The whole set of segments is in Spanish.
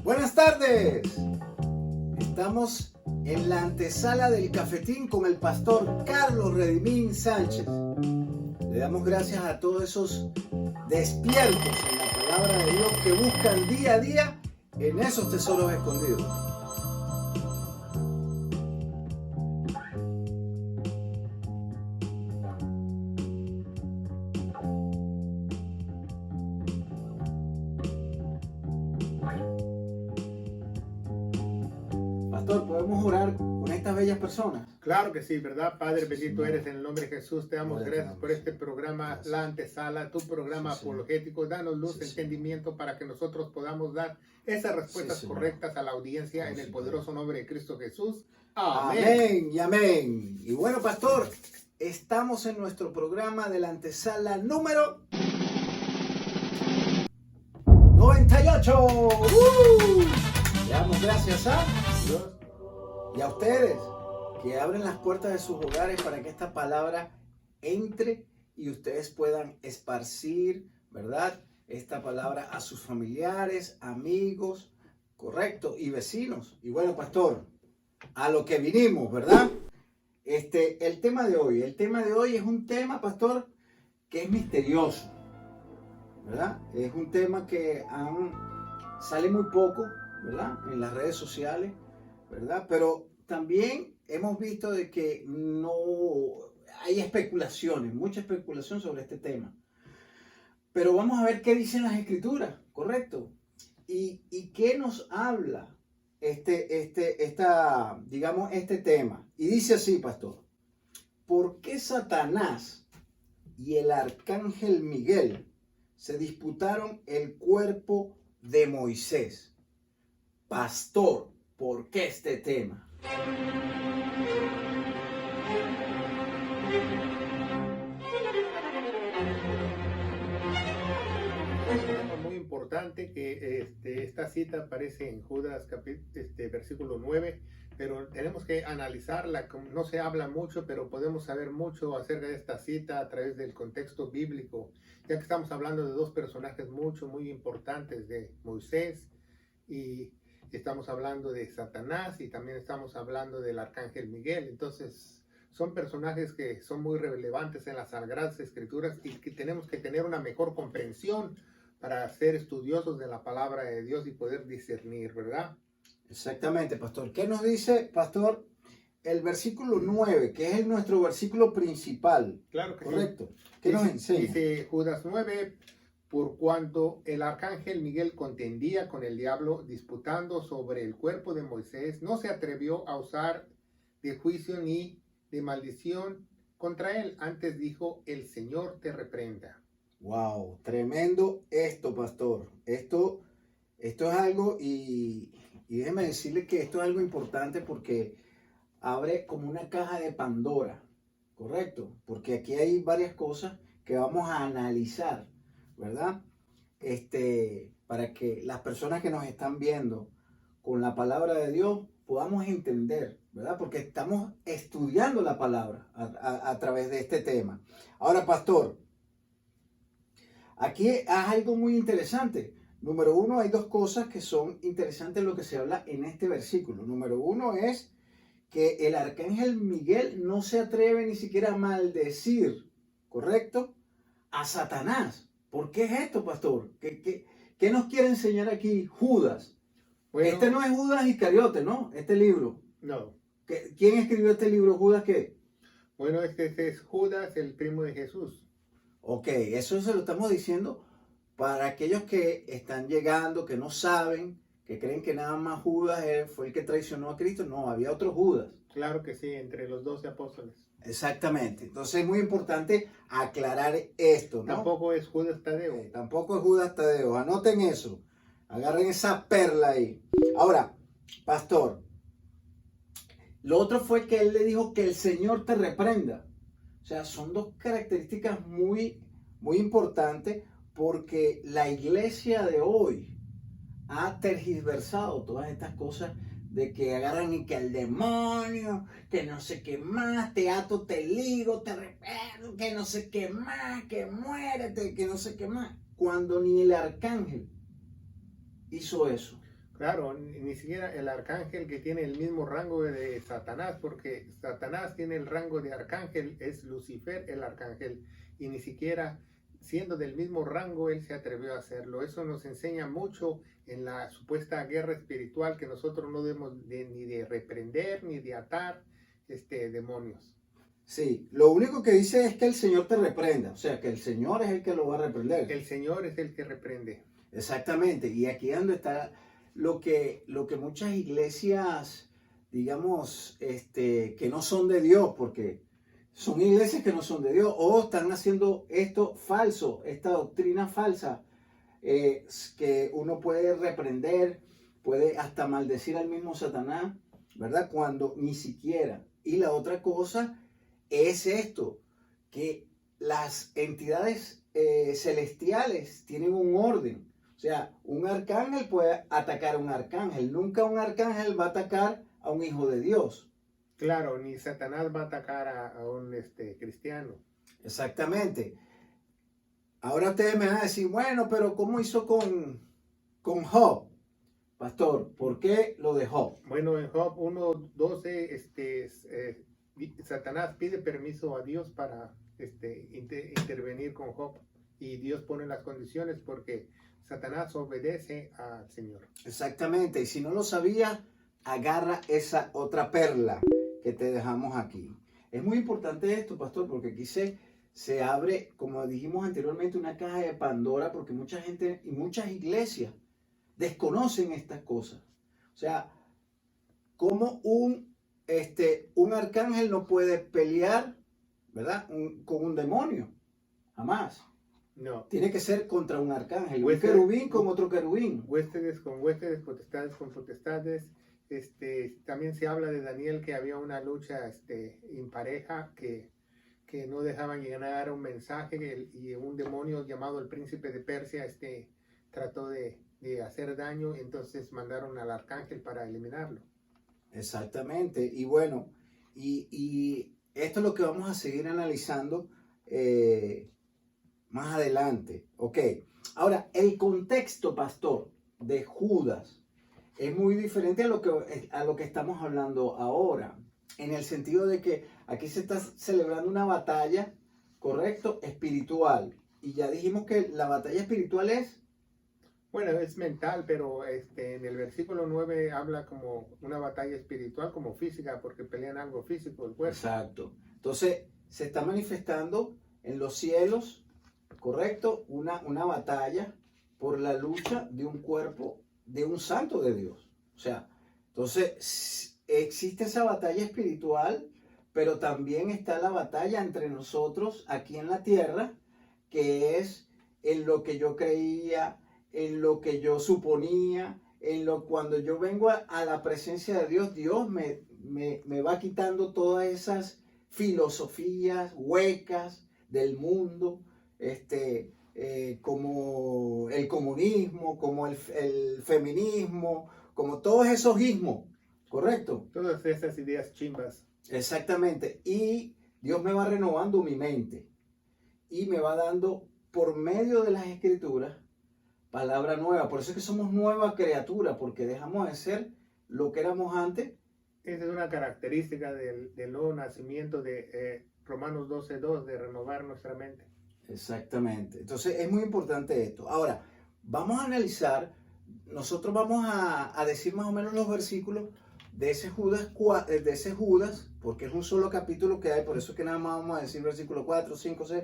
Buenas tardes. Estamos en la antesala del cafetín con el pastor Carlos Redimín Sánchez. Le damos gracias a todos esos despiertos en la palabra de Dios que buscan día a día en esos tesoros escondidos. Pastor, ¿podemos orar con estas bellas personas? Claro que sí, ¿verdad? Padre, bendito eres en el nombre de Jesús. Te damos gracias por este programa, La Antesala, tu programa apologético. Danos luz, entendimiento para que nosotros podamos dar esas respuestas correctas a la audiencia en el poderoso nombre de Cristo Jesús. Amén. Amén y amén. Y bueno, pastor, estamos en nuestro programa de la antesala número 98. Le damos gracias a Dios y a ustedes que abren las puertas de sus hogares para que esta palabra entre y ustedes puedan esparcir, ¿verdad? Esta palabra a sus familiares, amigos, correcto, y vecinos. Y bueno, pastor, a lo que vinimos, ¿verdad? El tema de hoy es un tema, pastor, que es misterioso, ¿verdad? Es un tema que sale muy poco, ¿verdad? En las redes sociales, ¿verdad? Pero también hemos visto de que no hay especulaciones, mucha especulación sobre este tema. Pero vamos a ver qué dicen las escrituras, ¿correcto? Y qué nos habla este tema. Y dice así, pastor: ¿por qué Satanás y el arcángel Miguel se disputaron el cuerpo de Moisés? Pastor, ¿por qué este tema? Es muy importante que esta cita aparece en Judas versículo 9, pero tenemos que analizarla. No se habla mucho, pero podemos saber mucho acerca de esta cita a través del contexto bíblico, ya que estamos hablando de dos personajes muy importantes, de Moisés, y estamos hablando de Satanás, y también estamos hablando del arcángel Miguel. Entonces son personajes que son muy relevantes en las Sagradas Escrituras y que tenemos que tener una mejor comprensión para ser estudiosos de la palabra de Dios y poder discernir, ¿verdad? Exactamente, pastor. ¿Qué nos dice, pastor, el versículo 9, que es nuestro versículo principal? Claro que correcto. Sí. ¿Qué nos enseña? Dice Judas 9, por cuanto el arcángel Miguel contendía con el diablo disputando sobre el cuerpo de Moisés, no se atrevió a usar de juicio ni de maldición contra él. Antes dijo: el Señor te reprenda. Wow, tremendo esto, pastor. Esto es algo, y déjeme decirle que esto es algo importante porque abre como una caja de Pandora, ¿correcto? Porque aquí hay varias cosas que vamos a analizar, ¿verdad? Para que las personas que nos están viendo con la palabra de Dios podamos entender, ¿verdad? Porque estamos estudiando la palabra a través de este tema. Ahora, pastor, aquí hay algo muy interesante. Número uno, hay dos cosas que son interesantes en lo que se habla en este versículo. Número uno es que el arcángel Miguel no se atreve ni siquiera a maldecir, ¿correcto?, a Satanás. ¿Por qué es esto, pastor? ¿Qué nos quiere enseñar aquí Judas? Bueno, no es Judas Iscariote, ¿no? Este libro. No. ¿Quién escribió este libro? ¿Judas qué? Bueno, este es Judas, el primo de Jesús. Ok, eso se lo estamos diciendo para aquellos que están llegando, que no saben, que creen que nada más Judas fue el que traicionó a Cristo. No, había otro Judas. Claro que sí, entre los 12 apóstoles. Exactamente. Entonces es muy importante aclarar esto, ¿no? Tampoco es Judas Tadeo. Tampoco es Judas Tadeo. Anoten eso. Agarren esa perla ahí. Ahora, pastor, lo otro fue que él le dijo que el Señor te reprenda. O sea, son dos características muy importantes, porque la iglesia de hoy ha tergiversado todas estas cosas de que agarran y que el demonio, que no sé qué más, te ato, te ligo, te reprendo, que no sé qué más, que muérete, que no sé qué más. Cuando ni el arcángel hizo eso. Claro, ni siquiera el arcángel que tiene el mismo rango de Satanás, porque Satanás tiene el rango de arcángel, es Lucifer el arcángel, y ni siquiera siendo del mismo rango él se atrevió a hacerlo. Eso nos enseña mucho en la supuesta guerra espiritual que nosotros no debemos ni de reprender ni de atar demonios. Sí, lo único que dice es que el Señor te reprenda, o sea, que el Señor es el que lo va a reprender. El Señor es el que reprende. Exactamente, y aquí es donde está lo que muchas iglesias, digamos, que no son de Dios, porque son iglesias que no son de Dios, o están haciendo esto falso, esta doctrina falsa, que uno puede reprender, puede hasta maldecir al mismo Satanás, ¿verdad? Cuando ni siquiera. Y la otra cosa es esto, que las entidades celestiales tienen un orden. O sea, un arcángel puede atacar a un arcángel. Nunca un arcángel va a atacar a un hijo de Dios. Claro, ni Satanás va a atacar a un cristiano. Exactamente. Ahora ustedes me van a decir, bueno, pero ¿cómo hizo con Job? Pastor, ¿por qué lo de Job? Bueno, en Job 1:12, Satanás pide permiso a Dios para intervenir con Job. Y Dios pone las condiciones porque Satanás obedece al Señor. Exactamente. Y si no lo sabías, agarra esa otra perla que te dejamos aquí. Es muy importante esto, pastor, porque aquí se abre, como dijimos anteriormente, una caja de Pandora, porque mucha gente y muchas iglesias desconocen estas cosas. O sea, como un arcángel no puede pelear, ¿verdad? Con un demonio. Jamás. No. Tiene que ser contra un arcángel, un querubín con otro querubín. Huéspedes con huéspedes, potestades con potestades. También se habla de Daniel que había una lucha impareja que no dejaban llegar un mensaje y un demonio llamado el príncipe de Persia trató de hacer daño, entonces mandaron al arcángel para eliminarlo. Exactamente, y bueno, y esto es lo que vamos a seguir analizando más adelante. Ok, ahora el contexto, pastor, de Judas es muy diferente a lo que estamos hablando ahora, en el sentido de que aquí se está celebrando una batalla, correcto, espiritual, y ya dijimos que la batalla espiritual es... Bueno, es mental, pero en el versículo 9 habla como una batalla espiritual, como física, porque pelean algo físico, el cuerpo. Exacto. Entonces, se está manifestando en los cielos, correcto, una batalla por la lucha de un cuerpo, de un santo de Dios. O sea, entonces, existe esa batalla espiritual, pero también está la batalla entre nosotros aquí en la tierra, que es en lo que yo creía, en lo que yo suponía, cuando yo vengo a la presencia de Dios, Dios me va quitando todas esas filosofías huecas del mundo, como el comunismo, como el feminismo, como todos esos ismos, ¿correcto? Todas esas ideas chimbas. Exactamente, y Dios me va renovando mi mente y me va dando por medio de las escrituras palabra nueva. Por eso es que somos nueva criatura, porque dejamos de ser lo que éramos antes. Esa es una característica del nuevo nacimiento de Romanos 12:2, de renovar nuestra mente. Exactamente. Entonces es muy importante esto. Ahora, vamos a analizar, nosotros vamos a decir más o menos los versículos de ese Judas, porque es un solo capítulo que hay, por eso es que nada más vamos a decir versículo 4, 5, 6,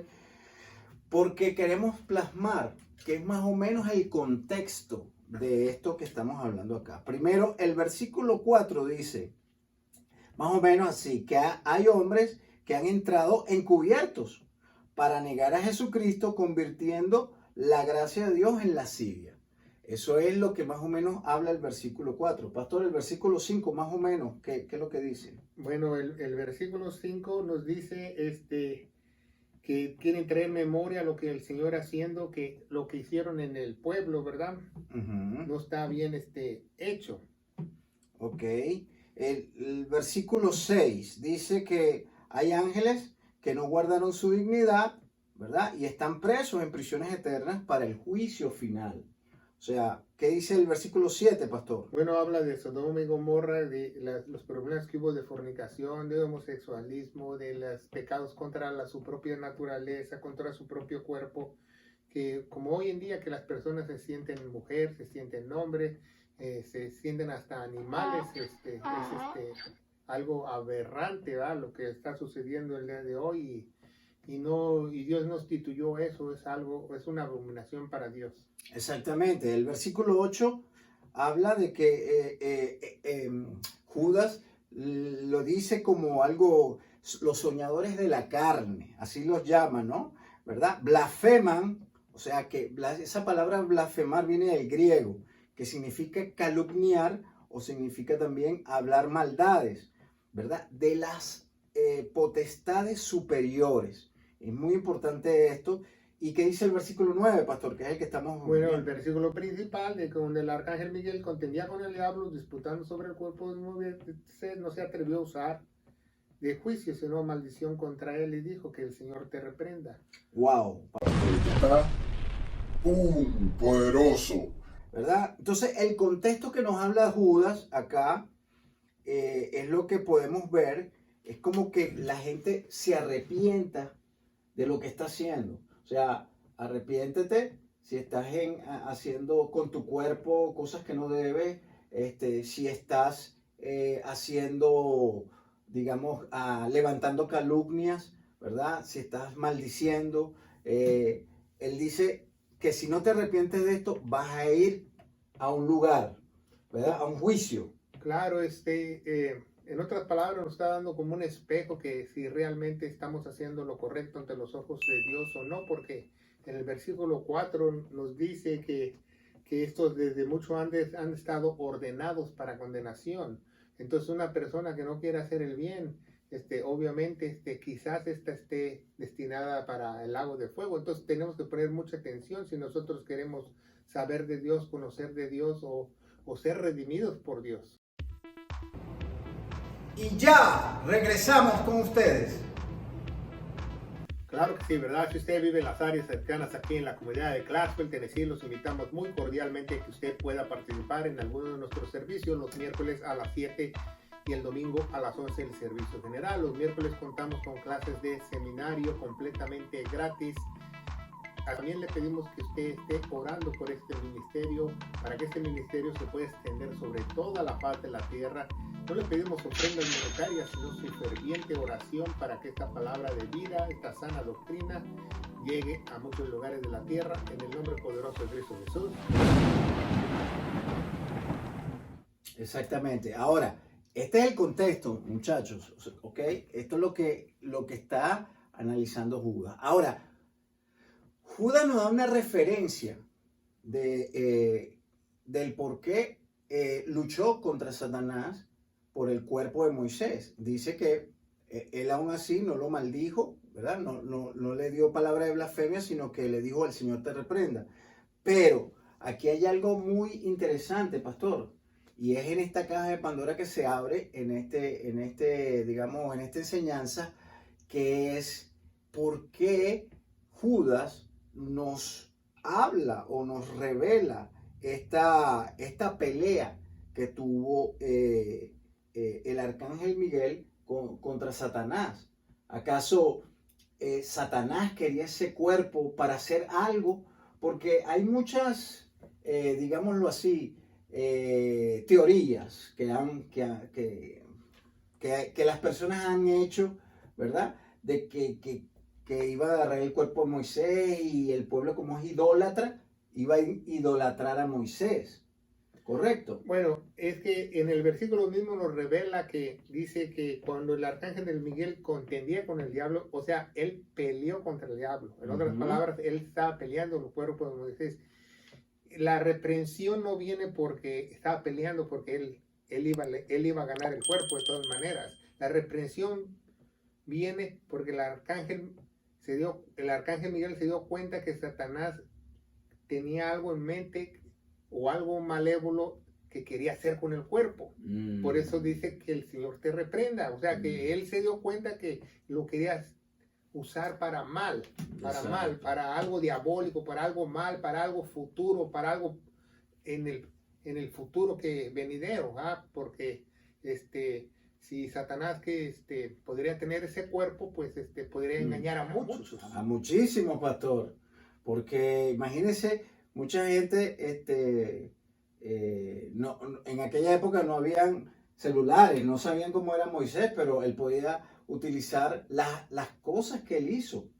porque queremos plasmar que es más o menos el contexto de esto que estamos hablando acá. Primero, el versículo 4 dice, más o menos así, que hay hombres que han entrado encubiertos para negar a Jesucristo, convirtiendo la gracia de Dios en lascivia. Eso es lo que más o menos habla el versículo 4. Pastor, el versículo 5 más o menos, ¿qué es lo que dice? Bueno, el versículo 5 nos dice que quieren traer memoria a lo que el Señor haciendo, que lo que hicieron en el pueblo, ¿verdad? No está bien hecho. Ok. El versículo 6 dice que hay ángeles que no guardaron su dignidad, ¿verdad? Y están presos en prisiones eternas para el juicio final. O sea, ¿qué dice el versículo 7, pastor? Bueno, habla de Sodoma y Gomorra, de los problemas que hubo de fornicación, de homosexualismo, de los pecados contra su propia naturaleza, contra su propio cuerpo, que como hoy en día que las personas se sienten mujer, se sienten hombre, se sienten hasta animales, es algo aberrante, ¿verdad? Lo que está sucediendo el día de hoy y Dios no instituyó eso, es una abominación para Dios. Exactamente, el versículo 8 habla de que Judas lo dice como algo, los soñadores de la carne, así los llaman, ¿no? ¿Verdad? Blasfeman, o sea que esa palabra blasfemar viene del griego, que significa calumniar o significa también hablar maldades, ¿verdad? De las potestades superiores. Es muy importante esto. ¿Y qué dice el versículo 9, pastor? Que es el que estamos Bueno, viendo. el versículo principal, de que donde el arcángel Miguel contendía con el diablo, disputando sobre el cuerpo de Moisés, no se atrevió a usar de juicio, sino maldición contra él, y dijo que el Señor te reprenda. ¡Wow! Está poderoso. ¿Verdad? Entonces, el contexto que nos habla Judas acá es lo que podemos ver. Es como que la gente se arrepienta de lo que está haciendo. O sea, arrepiéntete si estás haciendo con tu cuerpo cosas que no debes, si estás haciendo, digamos, levantando calumnias, ¿verdad? Si estás maldiciendo. Él dice que si no te arrepientes de esto, vas a ir a un lugar, ¿verdad? A un juicio. Claro, en otras palabras, nos está dando como un espejo que si realmente estamos haciendo lo correcto ante los ojos de Dios o no, porque en el versículo 4 nos dice que estos desde mucho antes han estado ordenados para condenación. Entonces, una persona que no quiere hacer el bien, obviamente, quizás esta esté destinada para el lago de fuego. Entonces, tenemos que poner mucha atención si nosotros queremos saber de Dios, conocer de Dios o ser redimidos por Dios. Y ya regresamos con ustedes. Claro que sí, ¿verdad? Si usted vive en las áreas cercanas aquí en la comunidad de Clarksville, Tennessee, los invitamos muy cordialmente a que usted pueda participar en alguno de nuestros servicios los miércoles a las 7 y el domingo a las 11 el servicio general. Los miércoles contamos con clases de seminario completamente gratis. También le pedimos que usted esté orando por este ministerio, para que este ministerio se pueda extender sobre toda la faz de la tierra. No le pedimos ofrendas monetarias, sino su ferviente oración para que esta palabra de vida, esta sana doctrina, llegue a muchos lugares de la tierra, en el nombre poderoso de Cristo Jesús. Exactamente. Ahora, este es el contexto, muchachos, ¿ok? Esto es lo que está analizando Judas. Ahora, Judas nos da una referencia del por qué luchó contra Satanás por el cuerpo de Moisés. Dice que él aún así no lo maldijo, ¿verdad? No le dio palabra de blasfemia, sino que le dijo: el Señor te reprenda. Pero aquí hay algo muy interesante, pastor, y es en esta caja de Pandora que se abre digamos, en esta enseñanza, que es por qué Judas nos habla o nos revela esta pelea que tuvo el arcángel Miguel contra Satanás. ¿Acaso Satanás quería ese cuerpo para hacer algo? Porque hay muchas, digámoslo así, teorías que las personas han hecho, ¿verdad? De que iba a agarrar el cuerpo de Moisés y el pueblo, como es idólatra, iba a idolatrar a Moisés. ¿Correcto? Bueno, es que en el versículo mismo nos revela que dice que cuando el arcángel del Miguel contendía con el diablo, o sea, él peleó contra el diablo. En otras palabras, él estaba peleando el cuerpo de Moisés. La reprensión no viene porque estaba peleando, porque él iba a ganar el cuerpo de todas maneras. La reprensión viene porque el arcángel Miguel se dio cuenta que Satanás tenía algo en mente o algo malévolo que quería hacer con el cuerpo. Por eso dice que el Señor te reprenda. O sea, que él se dio cuenta que lo quería usar para mal, para algo diabólico, para algo mal, para algo futuro, para algo en el futuro que venidero, porque si Satanás podría tener ese cuerpo, pues podría engañar a muchos. A muchísimos, pastor. Porque imagínense, mucha gente, en aquella época no habían celulares, no sabían cómo era Moisés, pero él podía utilizar las cosas que él hizo.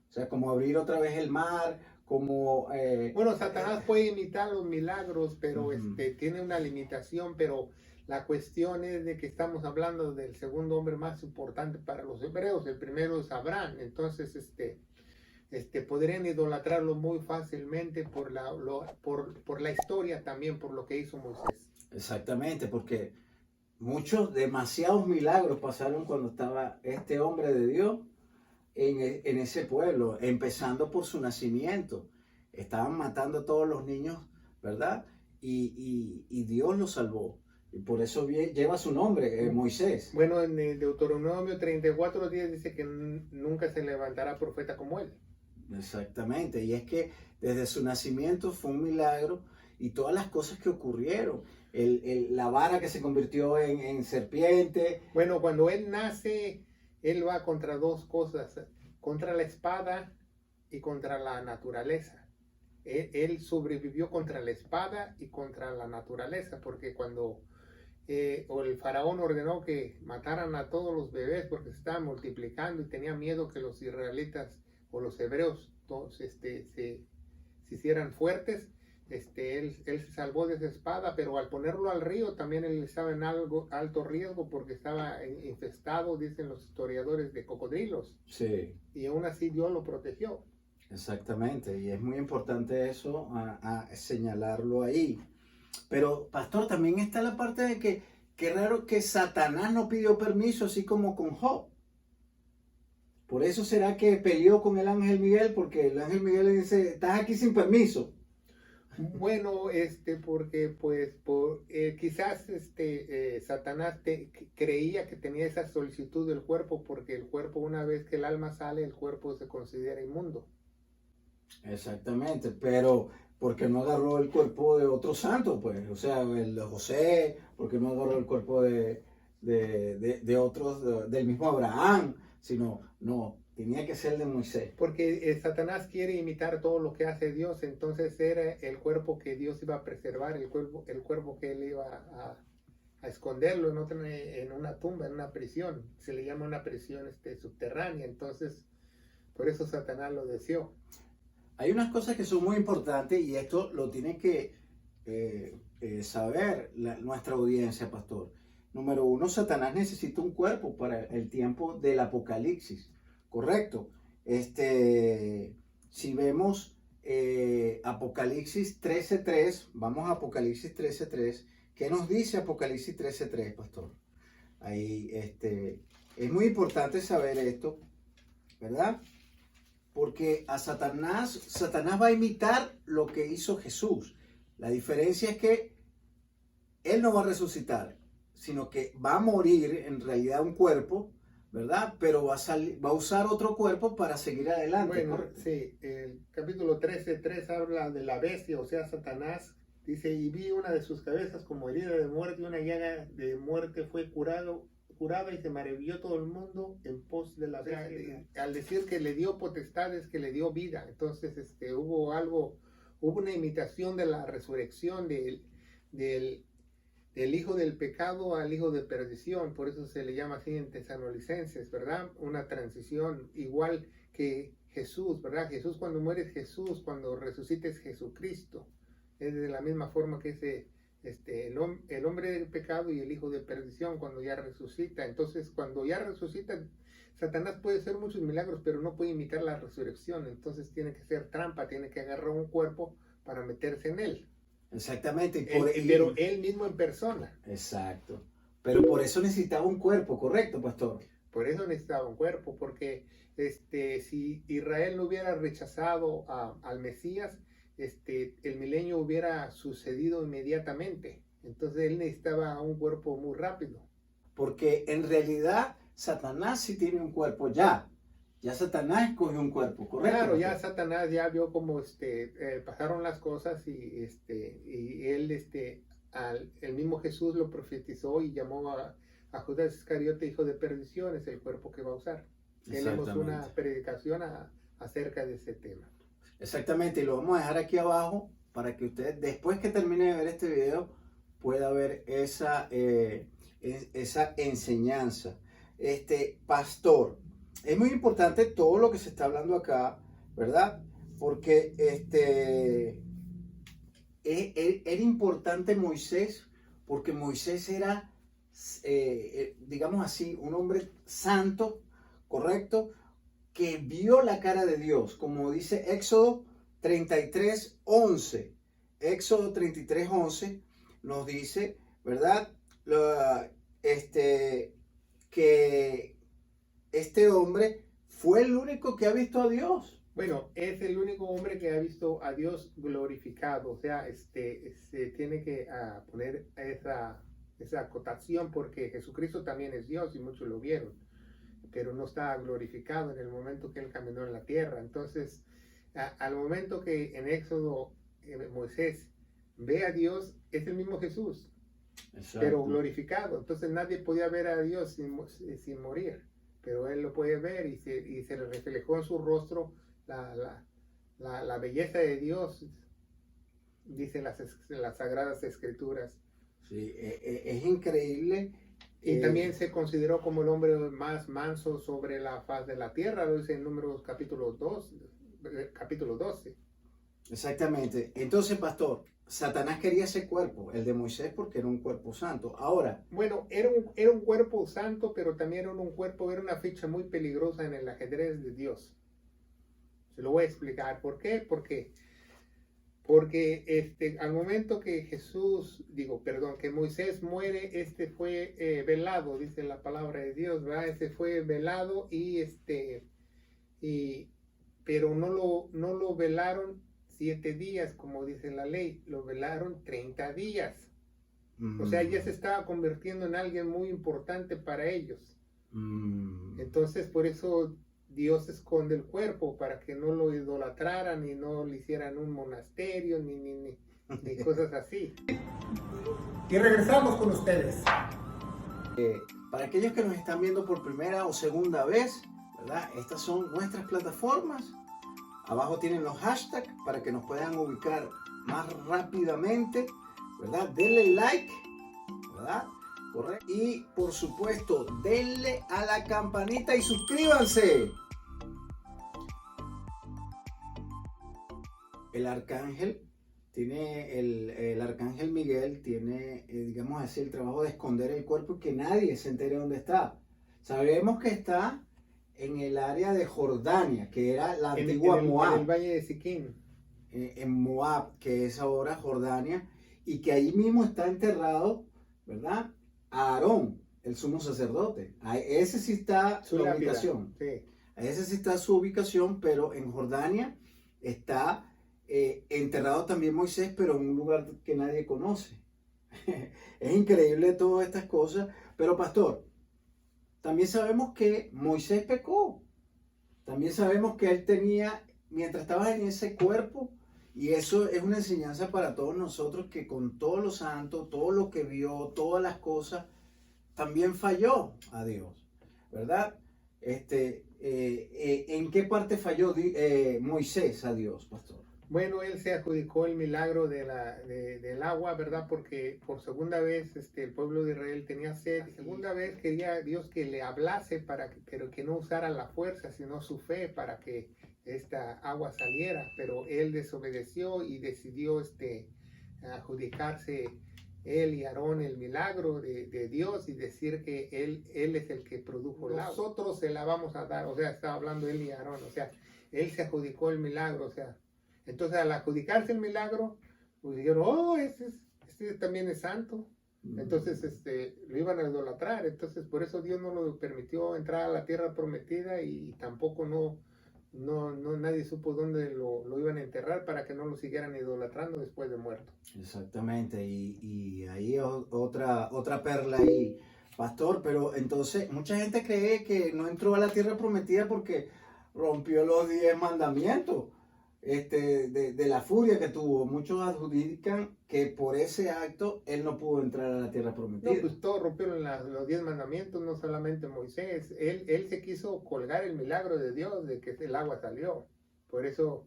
O sea, como abrir otra vez el mar, como... Bueno, Satanás puede imitar los milagros, pero Ujú. tiene una limitación, pero la cuestión es de que estamos hablando del segundo hombre más importante para los hebreos. El primero es Abraham. Entonces, podrían idolatrarlo muy fácilmente por la historia también, por lo que hizo Moisés. Exactamente, porque demasiados milagros pasaron cuando estaba este hombre de Dios en ese pueblo, empezando por su nacimiento. Estaban matando a todos los niños, ¿verdad? Y Dios lo salvó. Y por eso lleva su nombre, Moisés. Bueno, en el Deuteronomio 34:10 dice que nunca se levantará profeta como él. Exactamente, y es que desde su nacimiento fue un milagro y todas las cosas que ocurrieron, la vara que se convirtió en serpiente. Bueno, cuando él nace, él va contra dos cosas, contra la espada y contra la naturaleza. Él sobrevivió contra la espada y contra la naturaleza, porque cuando el faraón ordenó que mataran a todos los bebés porque se estaban multiplicando y tenía miedo que los israelitas o los hebreos todos, se hicieran fuertes, él se salvó de esa espada, pero al ponerlo al río también él estaba en alto riesgo porque estaba infestado, dicen los historiadores, de cocodrilos. Sí. Y aún así Dios lo protegió. Exactamente, y es muy importante eso, a señalarlo ahí. Pero, pastor, también está la parte de que, qué raro que Satanás no pidió permiso, así como con Job. Por eso será que peleó con el ángel Miguel, porque el ángel Miguel le dice, estás aquí sin permiso. Bueno, porque pues quizás Satanás creía que tenía esa solicitud del cuerpo, porque el cuerpo, una vez que el alma sale, el cuerpo se considera inmundo. Exactamente, pero ¿por qué no agarró el cuerpo de otro santo? Pues, o sea, el de José, ¿por qué no agarró el cuerpo de otros, del mismo Abraham? Sino, no, tenía que ser de Moisés. Porque Satanás quiere imitar todo lo que hace Dios, entonces era el cuerpo que Dios iba a preservar, el cuerpo que él iba a esconderlo en una tumba, en una prisión. Se le llama una prisión subterránea, entonces por eso Satanás lo deseó. Hay unas cosas que son muy importantes y esto lo tiene que saber nuestra audiencia, pastor. Número uno, Satanás necesita un cuerpo para el tiempo del apocalipsis, ¿correcto? Si vemos Apocalipsis 13:3, vamos a Apocalipsis 13:3. ¿Qué nos dice Apocalipsis 13:3, pastor? Ahí, es muy importante saber esto, ¿verdad? Porque a Satanás va a imitar lo que hizo Jesús. La diferencia es que él no va a resucitar, sino que va a morir en realidad un cuerpo, ¿verdad? Pero va a usar otro cuerpo para seguir adelante. Bueno, sí, el capítulo 13:3 habla de la bestia, o sea, Satanás. Dice, y vi una de sus cabezas como herida de muerte, y una llaga de muerte fue curada y se maravilló todo el mundo en pos de la bestia. Al decir que le dio potestades, que le dio vida. Entonces hubo una imitación de la resurrección del hijo del pecado al hijo de perdición. Por eso se le llama así en Tesalonicenses, ¿verdad? Una transición igual que Jesús, ¿verdad? Jesús, cuando muere es Jesús, cuando resucita es Jesucristo. Es de la misma forma que el hombre del pecado y el hijo de perdición cuando ya resucita. Entonces, cuando ya resucita, Satanás puede hacer muchos milagros, pero no puede imitar la resurrección. Entonces tiene que ser trampa, tiene que agarrar un cuerpo para meterse en él. Exactamente. Pero él mismo en persona. Exacto. Pero por eso necesitaba un cuerpo, ¿correcto, pastor? Por eso necesitaba un cuerpo, porque si Israel no hubiera rechazado al Mesías, el milenio hubiera sucedido inmediatamente. Entonces él necesitaba un cuerpo muy rápido. Porque en realidad Satanás sí tiene un cuerpo ya. Ya Satanás escogió un cuerpo, ¿correcto? Claro, ya Satanás ya vio cómo pasaron las cosas y él, el mismo Jesús lo profetizó y llamó a Judas Iscariote hijo de perdición, es el cuerpo que va a usar. Tenemos una predicación acerca de ese tema. Exactamente, y lo vamos a dejar aquí abajo para que usted, después que termine de ver este video, pueda ver esa enseñanza. Pastor, es muy importante todo lo que se está hablando acá, ¿verdad? Porque era importante Moisés, porque Moisés era, digamos así, un hombre santo, ¿correcto? Que vio la cara de Dios, como dice Éxodo 33:11. Éxodo 33:11 nos dice, ¿verdad? Que este hombre fue el único que ha visto a Dios. Bueno, es el único hombre que ha visto a Dios glorificado. O sea, se tiene que poner esa acotación porque Jesucristo también es Dios y muchos lo vieron, pero no está glorificado en el momento que él caminó en la tierra. Entonces, al momento que en Éxodo Moisés ve a Dios, es el mismo Jesús, exacto, pero glorificado. Entonces nadie podía ver a Dios sin morir, pero él lo puede ver y se le reflejó en su rostro la belleza de Dios, dicen las Sagradas Escrituras. Sí, es increíble. Y también se consideró como el hombre más manso sobre la faz de la tierra, lo dice en Números capítulo 12. Exactamente. Entonces, pastor, Satanás quería ese cuerpo, el de Moisés, porque era un cuerpo santo. Ahora. Bueno, era un cuerpo santo, pero también era una ficha muy peligrosa en el ajedrez de Dios. Se lo voy a explicar. ¿Por qué? Porque al momento que que Moisés muere, fue velado, dice la palabra de Dios, ¿verdad? Fue velado pero no lo velaron 7 días, como dice la ley, lo velaron 30 días. O sea, ya se estaba convirtiendo en alguien muy importante para ellos. Entonces, por eso Dios esconde el cuerpo, para que no lo idolatraran y no le hicieran un monasterio ni cosas así. Y regresamos con ustedes. Para aquellos que nos están viendo por primera o segunda vez, ¿verdad? Estas son nuestras plataformas. Abajo tienen los hashtags para que nos puedan ubicar más rápidamente, ¿verdad? Denle like, ¿verdad? Correcto. Y por supuesto, denle a la campanita y suscríbanse. El arcángel el arcángel Miguel tiene, digamos así, el trabajo de esconder el cuerpo y que nadie se entere dónde está. Sabemos que está en el área de Jordania, que era la antigua Moab. En el valle de Siquín. En Moab, que es ahora Jordania, y que ahí mismo está enterrado, ¿verdad? Aarón, el sumo sacerdote. A ese sí está su ubicación. Sí. A ese sí está su ubicación, pero en Jordania está enterrado también Moisés, pero en un lugar que nadie conoce. Es increíble todas estas cosas, pero pastor, también sabemos que Moisés pecó. También sabemos que él tenía, mientras estaba en ese cuerpo, y eso es una enseñanza para todos nosotros, que con todos los santos, todo lo que vio, todas las cosas, también falló a Dios, ¿verdad? ¿En qué parte falló Moisés a Dios, pastor? Bueno, él se adjudicó el milagro del agua, ¿verdad? Porque por segunda vez el pueblo de Israel tenía sed. Segunda vez quería Dios que le hablase, pero que no usara la fuerza, sino su fe para que esta agua saliera. Pero él desobedeció y decidió adjudicarse él y Aarón el milagro de Dios y decir que él es el que produjo el agua. Nosotros se la vamos a dar. O sea, estaba hablando él y Aarón. O sea, él se adjudicó el milagro. O sea, entonces al adjudicarse el milagro, pues dijeron, oh, este también es santo. Entonces lo iban a idolatrar. Entonces por eso Dios no lo permitió entrar a la tierra prometida, y tampoco nadie supo dónde lo iban a enterrar para que no lo siguieran idolatrando después de muerto. Exactamente, y ahí otra perla ahí, pastor. Pero entonces mucha gente cree que no entró a la tierra prometida porque rompió los 10 mandamientos de la furia que tuvo. Muchos adjudican que por ese acto él no pudo entrar a la tierra prometida. No, pues todos rompieron los 10 mandamientos, no solamente Moisés. Él se quiso colgar el milagro de Dios de que el agua salió. Por eso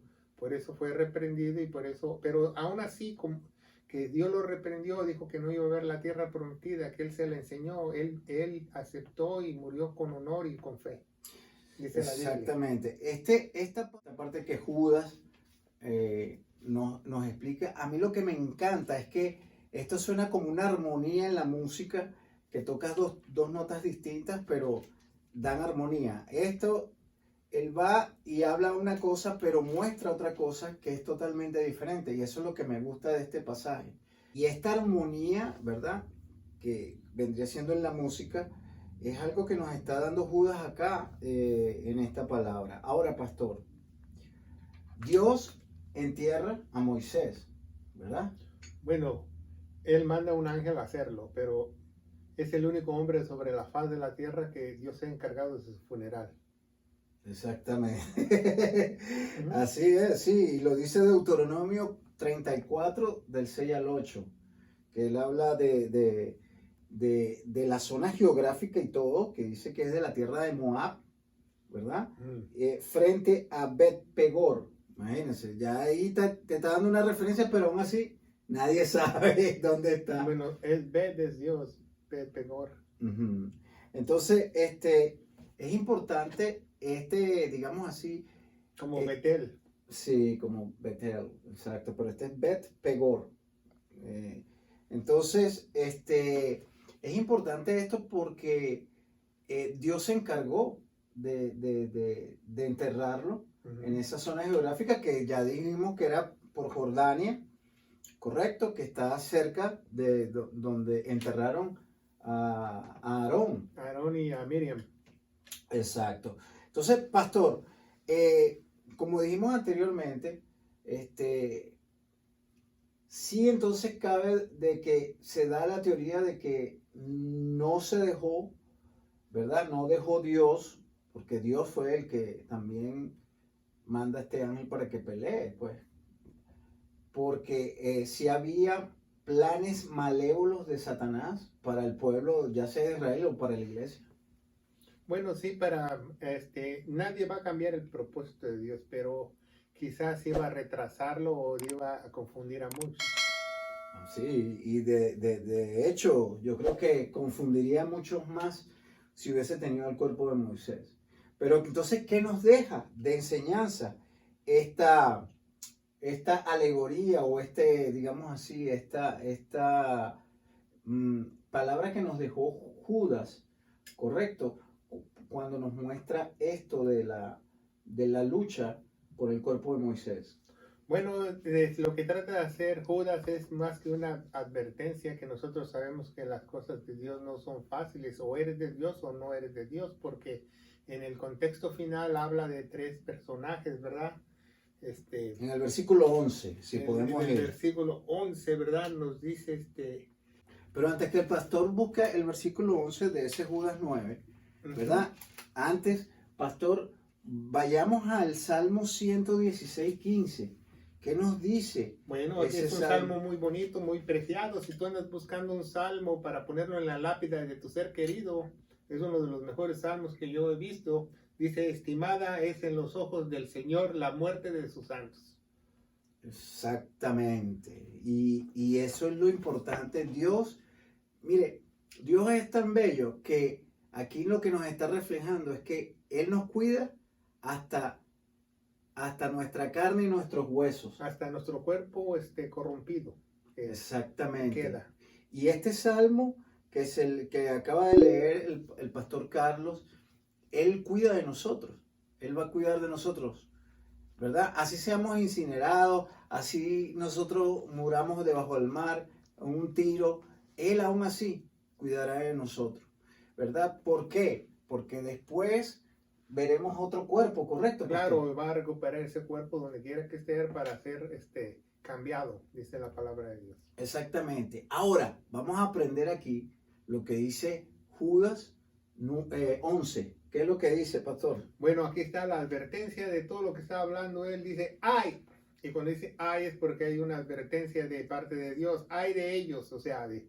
fue reprendido y por eso, pero aún así, como que Dios lo reprendió, dijo que no iba a ver la tierra prometida, que él se la enseñó, él aceptó y murió con honor y con fe. Dice exactamente. Esta parte que Judas nos explica, a mí lo que me encanta es que esto suena como una armonía en la música, que tocas dos notas distintas, pero dan armonía. Él va y habla una cosa, pero muestra otra cosa que es totalmente diferente. Y eso es lo que me gusta de este pasaje. Y esta armonía, ¿verdad? Que vendría siendo en la música, es algo que nos está dando Judas acá en esta palabra. Ahora, pastor, Dios entierra a Moisés, ¿verdad? Bueno, él manda a un ángel a hacerlo, pero es el único hombre sobre la faz de la tierra que Dios se ha encargado de su funeral. Exactamente. Así es, sí, y lo dice Deuteronomio 34, del 6 al 8, que él habla de la zona geográfica y todo, que dice que es de la tierra de Moab, ¿verdad? Frente a Bet Pegor. Imagínense, ya ahí te está dando una referencia, pero aún así nadie sabe dónde está. Bueno, es Bet es Dios, Bet Pegor. Entonces, es importante, digamos así. Como Betel. Sí, como Betel, exacto, pero este es Bet Pegor. Entonces, es importante esto porque Dios se encargó de enterrarlo en esa zona geográfica que ya dijimos que era por Jordania, correcto, que está cerca de donde enterraron a Aarón. Aarón y a Miriam. Exacto. Entonces, pastor, como dijimos anteriormente, sí, entonces cabe de que se da la teoría de que no se dejó, ¿verdad? No dejó Dios, porque Dios fue el que también manda a este ángel para que pelee, pues. Porque si había planes malévolos de Satanás para el pueblo, ya sea de Israel o para la iglesia. Bueno, sí, nadie va a cambiar el propósito de Dios, pero quizás iba a retrasarlo o iba a confundir a muchos. Sí, y de hecho, yo creo que confundiría a muchos más si hubiese tenido el cuerpo de Moisés. Pero entonces, ¿qué nos deja de enseñanza esta alegoría o digamos así, esta palabra que nos dejó Judas, correcto? Cuando nos muestra esto de la lucha por el cuerpo de Moisés. Bueno, lo que trata de hacer Judas es más que una advertencia, que nosotros sabemos que las cosas de Dios no son fáciles, o eres de Dios o no eres de Dios, porque en el contexto final habla de 3 personajes, ¿verdad? En el versículo 11, si podemos ir. En el versículo 11, ¿verdad? Nos dice Pero antes que el pastor busque el versículo 11 de ese Judas 9, ¿verdad? Antes, pastor, vayamos al Salmo 116, 15. ¿Qué nos dice? Bueno, es un salmo muy bonito, muy preciado. Si tú andas buscando un salmo para ponerlo en la lápida de tu ser querido, es uno de los mejores salmos que yo he visto. Dice, estimada es en los ojos del Señor la muerte de sus santos. Exactamente. Y eso es lo importante. Dios, mire, Dios es tan bello que aquí lo que nos está reflejando es que Él nos cuida hasta nuestra carne y nuestros huesos. Hasta nuestro cuerpo corrompido. Exactamente. Queda. Y este salmo, que es el que acaba de leer el pastor Carlos, Él cuida de nosotros. Él va a cuidar de nosotros, ¿verdad? Así seamos incinerados, así nosotros muramos debajo del mar, un tiro, Él aún así cuidará de nosotros, ¿verdad? ¿Por qué? Porque después veremos otro cuerpo, ¿correcto? Claro, va a recuperar ese cuerpo donde quiera que esté para ser cambiado, dice la palabra de Dios. Exactamente. Ahora, vamos a aprender aquí lo que dice Judas 11. ¿Qué es lo que dice, pastor? Bueno, aquí está la advertencia de todo lo que está hablando. Él dice, ¡ay! Y cuando dice ay es porque hay una advertencia de parte de Dios. Ay de ellos, o sea, de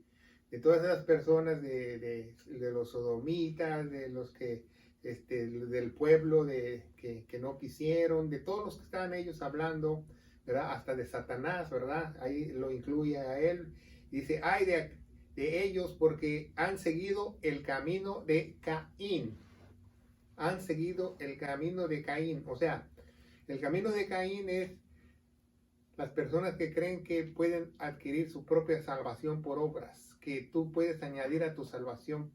todas esas personas, de los sodomitas, de los que, del pueblo que no quisieron, de todos los que estaban ellos hablando, ¿verdad? Hasta de Satanás, ¿verdad? Ahí lo incluye a él. Dice, ay de ellos porque han seguido el camino de Caín. Han seguido el camino de Caín. O sea, el camino de Caín es las personas que creen que pueden adquirir su propia salvación por obras, que tú puedes añadir a tu salvación,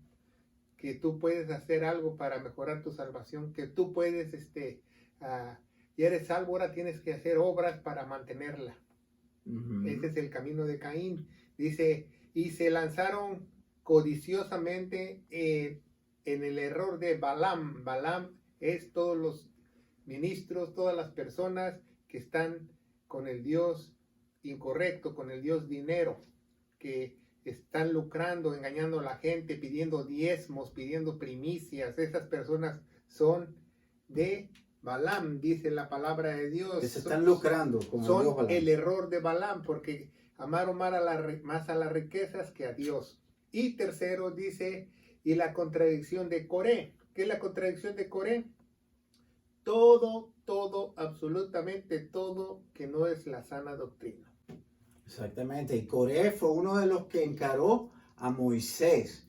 que tú puedes hacer algo para mejorar tu salvación, que tú puedes, ya eres salvo, ahora tienes que hacer obras para mantenerla. Ese es el camino de Caín. Dice, y se lanzaron codiciosamente en el error de Balaam. Balaam es todos los ministros, todas las personas que están con el Dios incorrecto, con el Dios dinero, que están lucrando, engañando a la gente, pidiendo diezmos, pidiendo primicias. Esas personas son de Balaam, dice la palabra de Dios. Que se están lucrando con son Dios, Balaam. El error de Balaam, porque amaron más a las riquezas que a Dios. Y tercero dice, y la contradicción de Coré. ¿Qué es la contradicción de Coré? Todo, absolutamente todo que no es la sana doctrina. Exactamente. Y Coré fue uno de los que encaró a Moisés.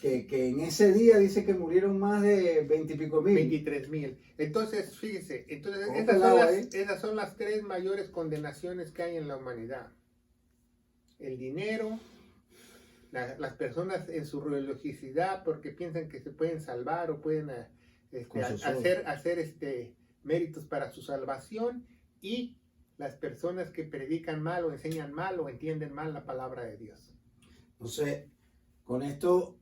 Que en ese día dice que murieron más de 20 y pico mil. 23,000. Entonces, fíjese, esas son las tres mayores condenaciones que hay en la humanidad. El dinero, las personas en su religiosidad porque piensan que se pueden salvar o pueden hacer méritos para su salvación, y las personas que predican mal o enseñan mal o entienden mal la palabra de Dios. Entonces, con esto,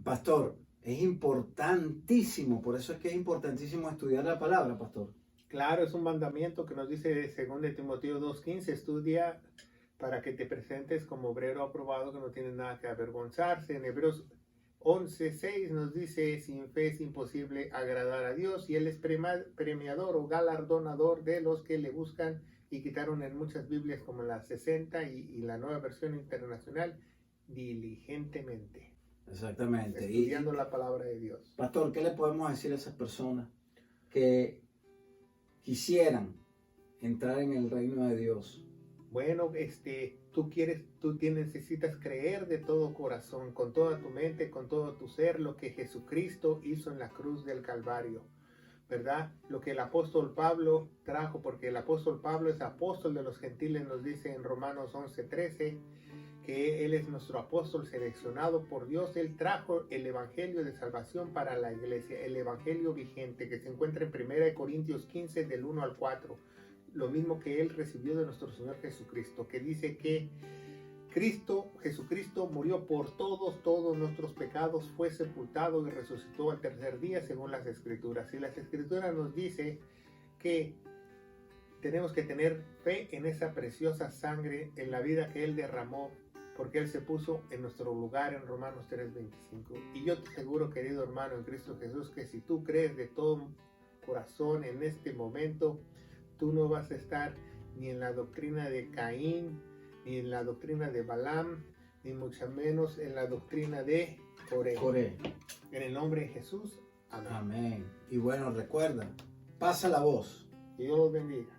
pastor, es importantísimo, por eso es que es importantísimo estudiar la palabra, pastor. Claro, es un mandamiento que nos dice 2 Timoteo 2:15, estudia para que te presentes como obrero aprobado que no tiene nada que avergonzarse. En Hebreos 11:6 nos dice, sin fe es imposible agradar a Dios, y Él es premiador o galardonador de los que le buscan, y quitaron en muchas Biblias como la 60 y la Nueva Versión Internacional, diligentemente. Exactamente. Estudiando la palabra de Dios. Pastor, ¿qué le podemos decir a esas personas que quisieran entrar en el reino de Dios? Bueno, necesitas creer de todo corazón, con toda tu mente, con todo tu ser, lo que Jesucristo hizo en la cruz del Calvario, ¿verdad? Lo que el apóstol Pablo trajo, porque el apóstol Pablo es apóstol de los gentiles, nos dice en Romanos 11:13, que él es nuestro apóstol seleccionado por Dios. Él trajo el evangelio de salvación para la iglesia, el evangelio vigente que se encuentra en 1 Corintios 15 del 1 al 4. Lo mismo que él recibió de nuestro Señor Jesucristo, que dice que Jesucristo murió por todos nuestros pecados, fue sepultado y resucitó al tercer día según las Escrituras. Y las Escrituras nos dice que tenemos que tener fe en esa preciosa sangre, en la vida que Él derramó, porque Él se puso en nuestro lugar en Romanos 3:25. Y yo te aseguro, querido hermano en Cristo Jesús, que si tú crees de todo corazón en este momento, tú no vas a estar ni en la doctrina de Caín, ni en la doctrina de Balaam, ni mucho menos en la doctrina de Coré. En el nombre de Jesús, amén. Amén. Y bueno, recuerda, pasa la voz. Que Dios los bendiga.